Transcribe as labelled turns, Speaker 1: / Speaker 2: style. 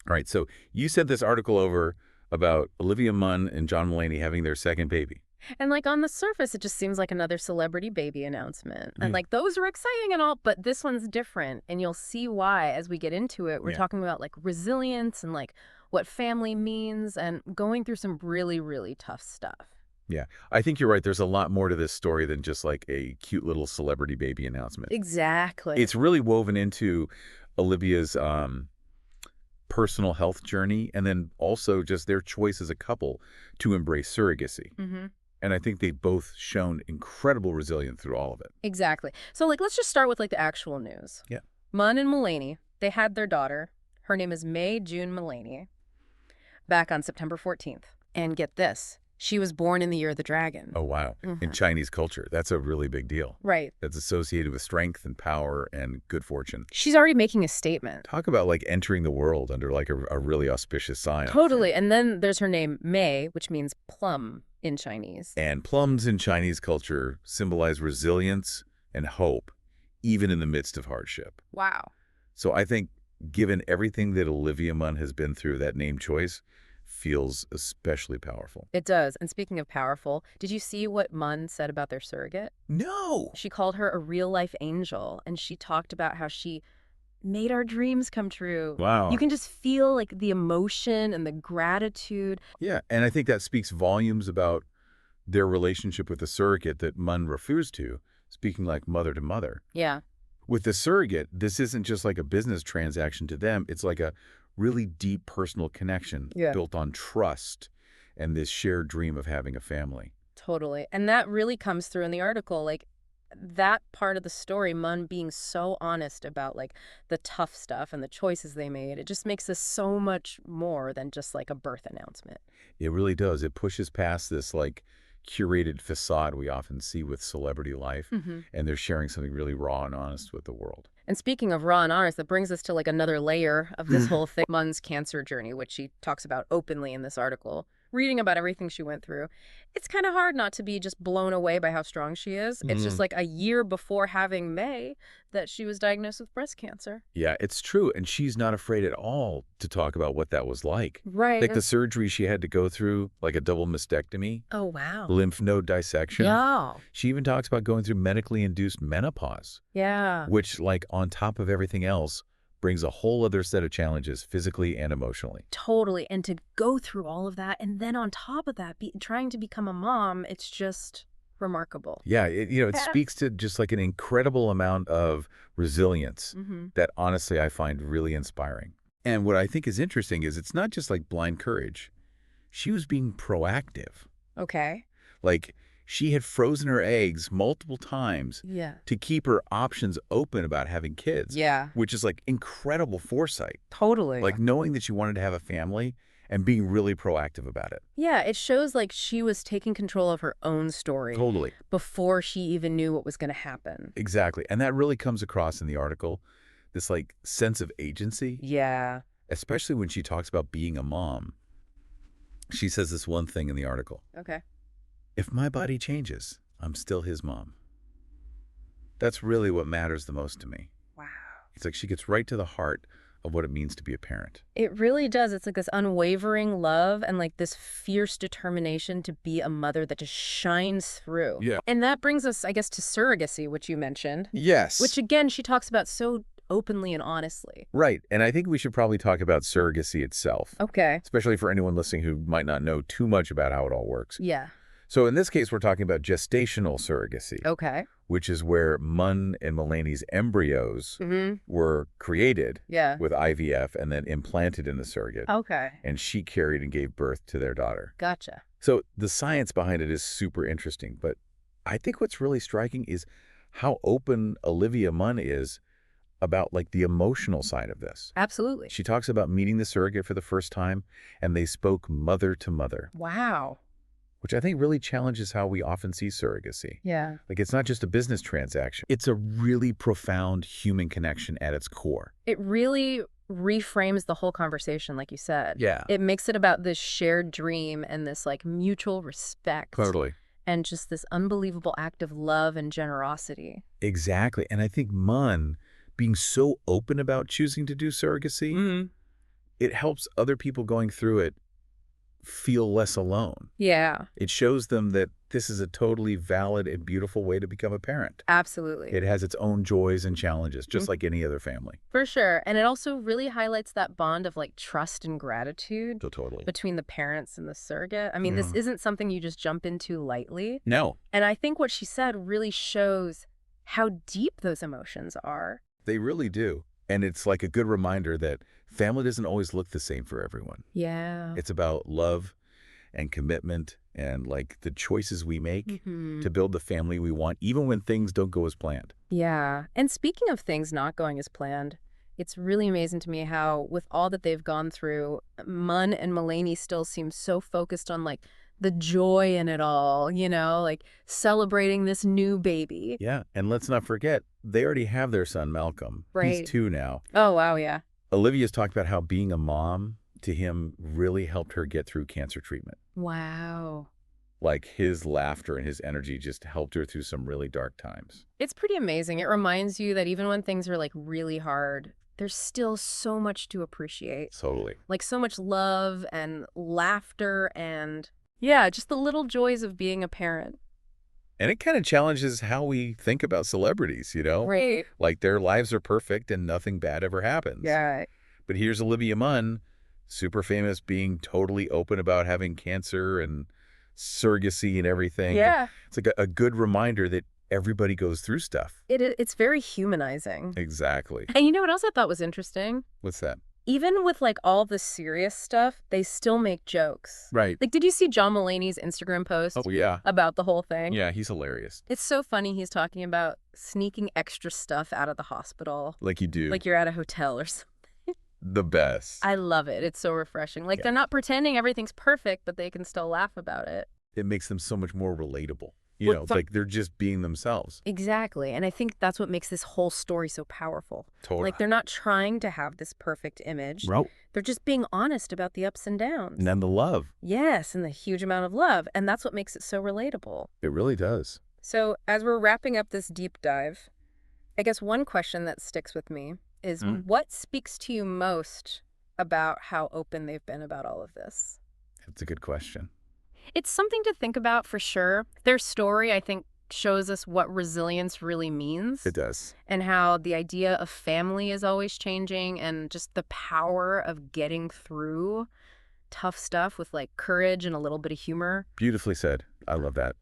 Speaker 1: All right, so you sent this article over about Olivia Munn and John Mulaney having their second baby.
Speaker 2: And like on the surface, it just seems like another celebrity baby announcement. And
Speaker 1: Yeah.
Speaker 2: like those are exciting and all, but this one's different. And you'll see why as we get into it. We're
Speaker 1: Yeah.
Speaker 2: talking about like resilience and like what family means and going through some really, really tough stuff.
Speaker 1: Yeah, I think you're right. There's a lot more to this story than just like a cute little celebrity baby announcement.
Speaker 2: Exactly.
Speaker 1: It's really woven into Olivia's personal health journey and then also just their choice as a couple to embrace surrogacy.
Speaker 2: Mm-hmm.
Speaker 1: And I think they've both shown incredible resilience through all of it.
Speaker 2: Exactly. So like, let's just start with like the actual news.
Speaker 1: Yeah.
Speaker 2: Munn and Mulaney, they had their daughter. Her name is May June Mulaney, back on September 14th. And get this, she was born in the year of the dragon.
Speaker 1: Oh, wow. In Chinese culture, that's a really big deal.
Speaker 2: Right.
Speaker 1: That's associated with strength and power and good fortune.
Speaker 2: She's already making a statement.
Speaker 1: Talk about like entering the world under like a really auspicious sign.
Speaker 2: Totally. And then there's her name, May, which means plum in Chinese.
Speaker 1: And plums in Chinese culture symbolize resilience and hope, even in the midst of hardship.
Speaker 2: Wow.
Speaker 1: So I think given everything that Olivia Munn has been through, that name choice feels especially powerful.
Speaker 2: It does. And speaking of powerful, did you see what Munn said about their surrogate?
Speaker 1: No!
Speaker 2: She called her a real-life angel, and she talked about how she made our dreams come true.
Speaker 1: Wow.
Speaker 2: You can just feel like the emotion and the gratitude.
Speaker 1: Yeah, and I think that speaks volumes about their relationship with the surrogate that Munn refers to, speaking like mother to mother.
Speaker 2: Yeah.
Speaker 1: With the surrogate, this isn't just like a business transaction to them. It's like a really deep personal connection built on trust and this shared dream of having a family.
Speaker 2: Totally. And that really comes through in the article. Like, that part of the story, Munn being so honest about like the tough stuff and the choices they made, it just makes this so much more than just like a birth announcement.
Speaker 1: It really does. It pushes past this like curated facade we often see with celebrity life, and they're sharing something really raw and honest with the world.
Speaker 2: And speaking of raw and honest, that brings us to like another layer of this whole thing, Munn's cancer journey, which she talks about openly in this article. Reading about everything she went through, it's kind of hard not to be just blown away by how strong she is. It's just like a year before having May that she was diagnosed with breast cancer.
Speaker 1: Yeah, it's true. And she's not afraid at all to talk about what that was like.
Speaker 2: Right.
Speaker 1: Like the surgery she had to go through, like a double mastectomy.
Speaker 2: Oh, wow.
Speaker 1: Lymph node dissection.
Speaker 2: Yeah.
Speaker 1: She even talks about going through medically induced menopause.
Speaker 2: Yeah.
Speaker 1: Which, like, on top of everything else, brings a whole other set of challenges physically and emotionally.
Speaker 2: Totally. And to go through all of that, and then on top of that, trying to become a mom, it's just remarkable.
Speaker 1: Yeah, it speaks to just like an incredible amount of resilience that honestly I find really inspiring. And what I think is interesting is it's not just like blind courage. She was being proactive.
Speaker 2: Okay.
Speaker 1: Like, she had frozen her eggs multiple times to keep her options open about having kids.
Speaker 2: Yeah.
Speaker 1: Which is like incredible foresight.
Speaker 2: Totally.
Speaker 1: Like knowing that she wanted to have a family and being really proactive about it.
Speaker 2: Yeah, it shows like she was taking control of her own story.
Speaker 1: Totally.
Speaker 2: Before she even knew what was going to happen.
Speaker 1: Exactly. And that really comes across in the article, this like sense of agency.
Speaker 2: Yeah.
Speaker 1: Especially when she talks about being a mom. She says this one thing in the article.
Speaker 2: Okay.
Speaker 1: If my body changes, I'm still his mom. That's really what matters the most to me.
Speaker 2: Wow.
Speaker 1: It's like she gets right to the heart of what it means to be a parent.
Speaker 2: It really does. It's like this unwavering love and like this fierce determination to be a mother that just shines through.
Speaker 1: Yeah.
Speaker 2: And that brings us, I guess, to surrogacy, which you mentioned.
Speaker 1: Yes.
Speaker 2: Which, again, she talks about so openly and honestly.
Speaker 1: Right. And I think we should probably talk about surrogacy itself.
Speaker 2: Okay.
Speaker 1: Especially for anyone listening who might not know too much about how it all works.
Speaker 2: Yeah.
Speaker 1: So in this case, we're talking about gestational surrogacy.
Speaker 2: Okay.
Speaker 1: Which is where Munn and Mulaney's embryos were created with IVF and then implanted in the surrogate.
Speaker 2: Okay.
Speaker 1: And she carried and gave birth to their daughter.
Speaker 2: Gotcha.
Speaker 1: So the science behind it is super interesting. But I think what's really striking is how open Olivia Munn is about like the emotional side of this.
Speaker 2: Absolutely.
Speaker 1: She talks about meeting the surrogate for the first time, and they spoke mother to mother.
Speaker 2: Wow.
Speaker 1: Which I think really challenges how we often see surrogacy.
Speaker 2: Yeah.
Speaker 1: Like, it's not just a business transaction. It's a really profound human connection at its core.
Speaker 2: It really reframes the whole conversation, like you said.
Speaker 1: Yeah.
Speaker 2: It makes it about this shared dream and this like mutual respect.
Speaker 1: Totally.
Speaker 2: And just this unbelievable act of love and generosity.
Speaker 1: Exactly. And I think Munn being so open about choosing to do surrogacy it helps other people going through it feel less alone.
Speaker 2: Yeah,
Speaker 1: It shows them that this is a totally valid and beautiful way to become a parent.
Speaker 2: absolutely.
Speaker 1: It has its own joys and challenges, just like any other family.
Speaker 2: For sure. And it also really highlights that bond of like trust and gratitude
Speaker 1: So totally.
Speaker 2: between the parents and the surrogate. I mean, this isn't something you just jump into lightly.
Speaker 1: No,
Speaker 2: And I think what she said really shows how deep those emotions are.
Speaker 1: they really do. And it's like a good reminder that family doesn't always look the same for everyone.
Speaker 2: Yeah.
Speaker 1: It's about love and commitment and like the choices we make
Speaker 2: Mhm.
Speaker 1: to build the family we want, even when things don't go as planned.
Speaker 2: Yeah. And speaking of things not going as planned, it's really amazing to me how, with all that they've gone through, Munn and Mulaney still seem so focused on like the joy in it all, like celebrating this new baby.
Speaker 1: Yeah. And let's not forget, they already have their son, Malcolm.
Speaker 2: Right.
Speaker 1: He's 2 now.
Speaker 2: Oh, wow. Yeah.
Speaker 1: Olivia's talked about how being a mom to him really helped her get through cancer treatment.
Speaker 2: Wow.
Speaker 1: Like his laughter and his energy just helped her through some really dark times.
Speaker 2: It's pretty amazing. It reminds you that even when things are like really hard, there's still so much to appreciate.
Speaker 1: Totally.
Speaker 2: Like so much love and laughter and, yeah, just the little joys of being a parent.
Speaker 1: And it kind of challenges how we think about celebrities,
Speaker 2: Right.
Speaker 1: Like their lives are perfect and nothing bad ever happens.
Speaker 2: Yeah.
Speaker 1: But here's Olivia Munn, super famous, being totally open about having cancer and surrogacy and everything.
Speaker 2: Yeah.
Speaker 1: It's like a good reminder that everybody goes through stuff.
Speaker 2: It's very humanizing.
Speaker 1: Exactly.
Speaker 2: And you know what else I thought was interesting?
Speaker 1: What's that?
Speaker 2: Even with like all the serious stuff, they still make jokes.
Speaker 1: Right.
Speaker 2: Like, did you see John Mulaney's Instagram post
Speaker 1: Oh, yeah.
Speaker 2: about the whole thing?
Speaker 1: Yeah, he's hilarious.
Speaker 2: It's so funny. He's talking about sneaking extra stuff out of the hospital.
Speaker 1: Like you do.
Speaker 2: Like you're at a hotel or something.
Speaker 1: The best.
Speaker 2: I love it. It's so refreshing. Like they're not pretending everything's perfect, but they can still laugh about it.
Speaker 1: It makes them so much more relatable. It's
Speaker 2: Well,
Speaker 1: like they're just being themselves.
Speaker 2: Exactly. And I think that's what makes this whole story so powerful.
Speaker 1: Totally.
Speaker 2: Like they're not trying to have this perfect image.
Speaker 1: Bro.
Speaker 2: They're just being honest about the ups and downs.
Speaker 1: And then the love.
Speaker 2: Yes, and the huge amount of love. And that's what makes it so relatable.
Speaker 1: It really does.
Speaker 2: So as we're wrapping up this deep dive, I guess one question that sticks with me is what speaks to you most about how open they've been about all of this?
Speaker 1: That's a good question.
Speaker 2: It's something to think about for sure. Their story, I think, shows us what resilience really means.
Speaker 1: It does.
Speaker 2: And how the idea of family is always changing and just the power of getting through tough stuff with like courage and a little bit of humor.
Speaker 1: Beautifully said. I love that.